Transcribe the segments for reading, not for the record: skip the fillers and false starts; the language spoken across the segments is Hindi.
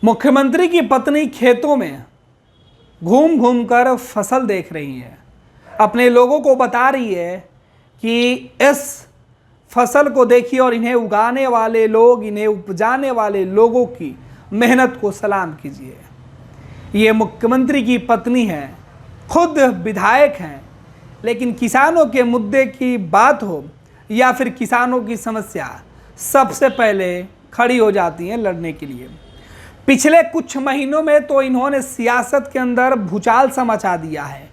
मुख्यमंत्री की पत्नी खेतों में घूम घूम कर फसल देख रही है। अपने लोगों को बता रही है कि इस फसल को देखिए और इन्हें उगाने वाले लोग, इन्हें उपजाने वाले लोगों की मेहनत को सलाम कीजिए। ये मुख्यमंत्री की पत्नी है, खुद विधायक हैं, लेकिन किसानों के मुद्दे की बात हो या फिर किसानों की समस्या, सबसे पहले खड़ी हो जाती हैं लड़ने के लिए। पिछले कुछ महीनों में तो इन्होंने सियासत के अंदर भूचाल सा मचा दिया है।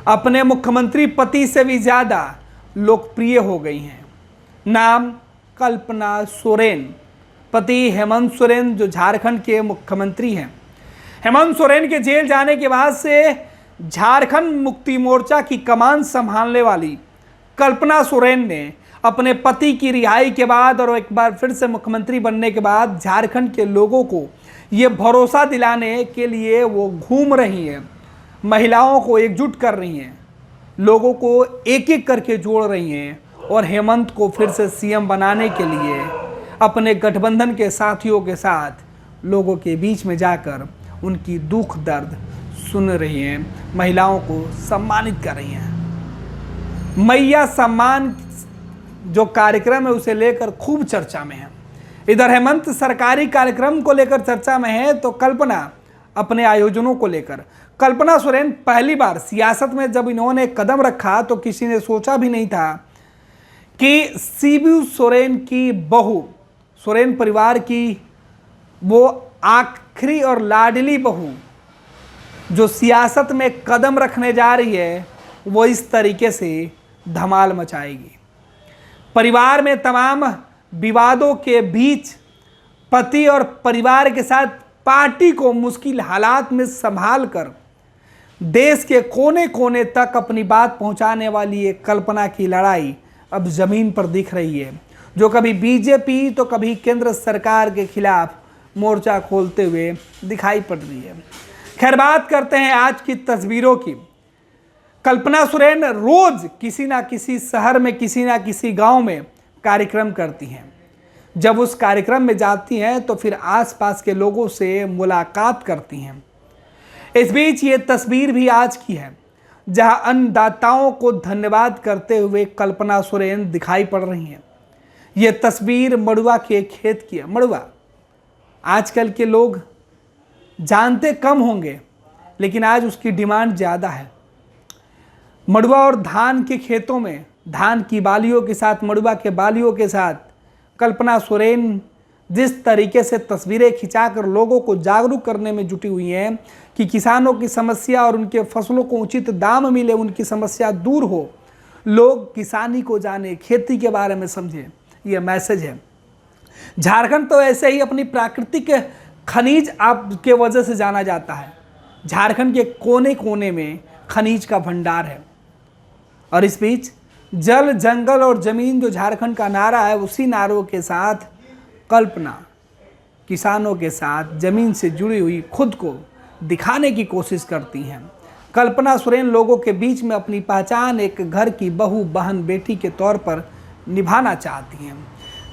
अपने मुख्यमंत्री पति से भी ज़्यादा लोकप्रिय हो गई हैं। नाम कल्पना सोरेन, पति हेमंत सोरेन जो झारखंड के मुख्यमंत्री हैं। हेमंत सोरेन के जेल जाने के बाद से झारखंड मुक्ति मोर्चा की कमान संभालने वाली कल्पना सोरेन ने अपने पति की रिहाई के बाद और एक बार फिर से मुख्यमंत्री बनने के बाद झारखंड के लोगों को ये भरोसा दिलाने के लिए वो घूम रही हैं, महिलाओं को एकजुट कर रही हैं, लोगों को एक एक करके जोड़ रही हैं और हेमंत को फिर से सीएम बनाने के लिए अपने गठबंधन के साथियों के साथ लोगों के बीच में जाकर उनकी दुख दर्द सुन रही हैं, महिलाओं को सम्मानित कर रही हैं। मैया सम्मान जो कार्यक्रम है उसे लेकर खूब चर्चा में है। इधर हेमंत सरकारी कार्यक्रम को लेकर चर्चा में है तो कल्पना अपने आयोजनों को लेकर। कल्पना सोरेन पहली बार सियासत में जब इन्होंने कदम रखा तो किसी ने सोचा भी नहीं था कि शिबू सोरेन की बहू, सोरेन परिवार की वो आखिरी और लाडली बहू जो सियासत में कदम रखने जा रही है, वो इस तरीके से धमाल मचाएगी। परिवार में तमाम विवादों के बीच पति और परिवार के साथ पार्टी को मुश्किल हालात में संभाल कर देश के कोने कोने तक अपनी बात पहुंचाने वाली ये कल्पना की लड़ाई अब जमीन पर दिख रही है, जो कभी बीजेपी तो कभी केंद्र सरकार के खिलाफ मोर्चा खोलते हुए दिखाई पड़ रही है। खैर, बात करते हैं आज की तस्वीरों की। कल्पना सोरेन रोज किसी ना किसी शहर में, किसी ना किसी गांव में कार्यक्रम करती हैं। जब उस कार्यक्रम में जाती हैं तो फिर आसपास के लोगों से मुलाकात करती हैं। इस बीच ये तस्वीर भी आज की है जहां अन्नदाताओं को धन्यवाद करते हुए कल्पना सोरेन दिखाई पड़ रही हैं। ये तस्वीर मड़ुआ के खेत की है। मड़ुआ आजकल के लोग जानते कम होंगे, लेकिन आज उसकी डिमांड ज़्यादा है। मड़ुआ और धान के खेतों में धान की बालियों के साथ, मड़ुआ के बालियों के साथ कल्पना सोरेन जिस तरीके से तस्वीरें खिंचाकर लोगों को जागरूक करने में जुटी हुई हैं कि किसानों की समस्या और उनके फसलों को उचित दाम मिले, उनकी समस्या दूर हो, लोग किसानी को जाने, खेती के बारे में समझें, ये मैसेज है। झारखंड तो ऐसे ही अपनी प्राकृतिक खनिज आपके वजह से जाना जाता है। झारखंड के कोने कोने में खनिज का भंडार है और इस बीच जल, जंगल और जमीन जो झारखंड का नारा है, उसी नारों के साथ कल्पना किसानों के साथ जमीन से जुड़ी हुई खुद को दिखाने की कोशिश करती हैं। कल्पना सोरेन लोगों के बीच में अपनी पहचान एक घर की बहू, बहन, बेटी के तौर पर निभाना चाहती हैं।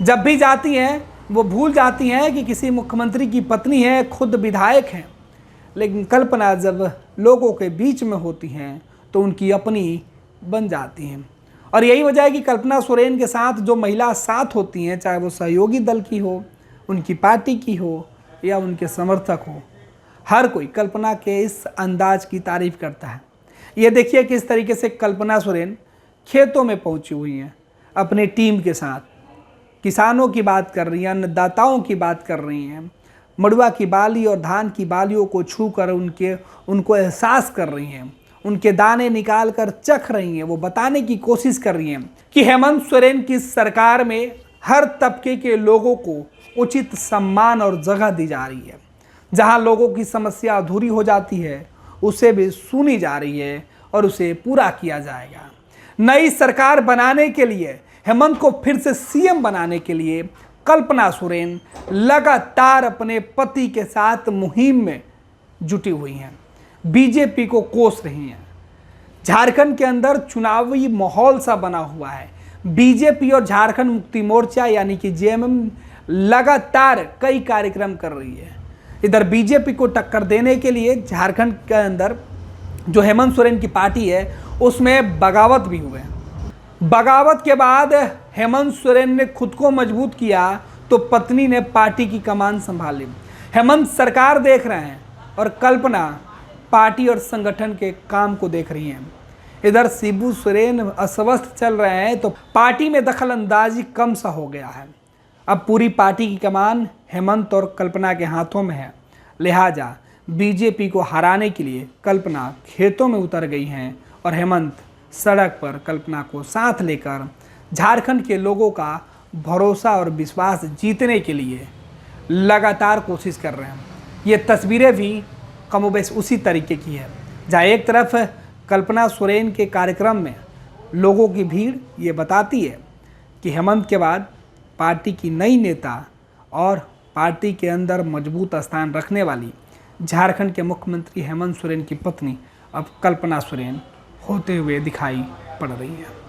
जब भी जाती हैं वो भूल जाती हैं कि किसी मुख्यमंत्री की पत्नी है, खुद विधायक हैं, लेकिन कल्पना जब लोगों के बीच में होती हैं तो उनकी अपनी बन जाती हैं। और यही वजह है कि कल्पना सोरेन के साथ जो महिला साथ होती हैं, चाहे वो सहयोगी दल की हो, उनकी पार्टी की हो या उनके समर्थक हो, हर कोई कल्पना के इस अंदाज की तारीफ करता है। ये देखिए किस तरीके से कल्पना सोरेन खेतों में पहुंची हुई हैं, अपने टीम के साथ किसानों की बात कर रही हैं, अन्नदाताओं की बात कर रही हैं, मड़ुआ की बाली और धान की बालियों को छू कर उनको एहसास कर रही हैं, उनके दाने निकाल कर चख रही हैं। वो बताने की कोशिश कर रही हैं कि हेमंत सोरेन की सरकार में हर तबके के लोगों को उचित सम्मान और जगह दी जा रही है। जहां लोगों की समस्या अधूरी हो जाती है, उसे भी सुनी जा रही है और उसे पूरा किया जाएगा। नई सरकार बनाने के लिए, हेमंत को फिर से सीएम बनाने के लिए कल्पना सोरेन लगातार अपने पति के साथ मुहिम में जुटी हुई हैं, बीजेपी को कोस रही हैं। झारखंड के अंदर चुनावी माहौल सा बना हुआ है। बीजेपी और झारखंड मुक्ति मोर्चा यानी कि जेएमएम लगातार कई कार्यक्रम कर रही है। इधर बीजेपी को टक्कर देने के लिए झारखंड के अंदर जो हेमंत सोरेन की पार्टी है उसमें बगावत भी हुए। बगावत के बाद हेमंत सोरेन ने खुद को मजबूत किया तो पत्नी ने पार्टी की कमान संभाली। हेमंत सरकार देख रहे हैं और कल्पना पार्टी और संगठन के काम को देख रही हैं। इधर शिबू सोरेन अस्वस्थ चल रहे हैं तो पार्टी में दखल अंदाजी कम सा हो गया है। अब पूरी पार्टी की कमान हेमंत और कल्पना के हाथों में है। लिहाजा बीजेपी को हराने के लिए कल्पना खेतों में उतर गई हैं और हेमंत सड़क पर कल्पना को साथ लेकर झारखंड के लोगों का भरोसा और विश्वास जीतने के लिए लगातार कोशिश कर रहे हैं। ये तस्वीरें भी कमोबेश उसी तरीके की है, जहाँ एक तरफ कल्पना सोरेन के कार्यक्रम में लोगों की भीड़ ये बताती है कि हेमंत के बाद पार्टी की नई नेता और पार्टी के अंदर मजबूत स्थान रखने वाली झारखंड के मुख्यमंत्री हेमंत सोरेन की पत्नी अब कल्पना सोरेन होते हुए दिखाई पड़ रही है।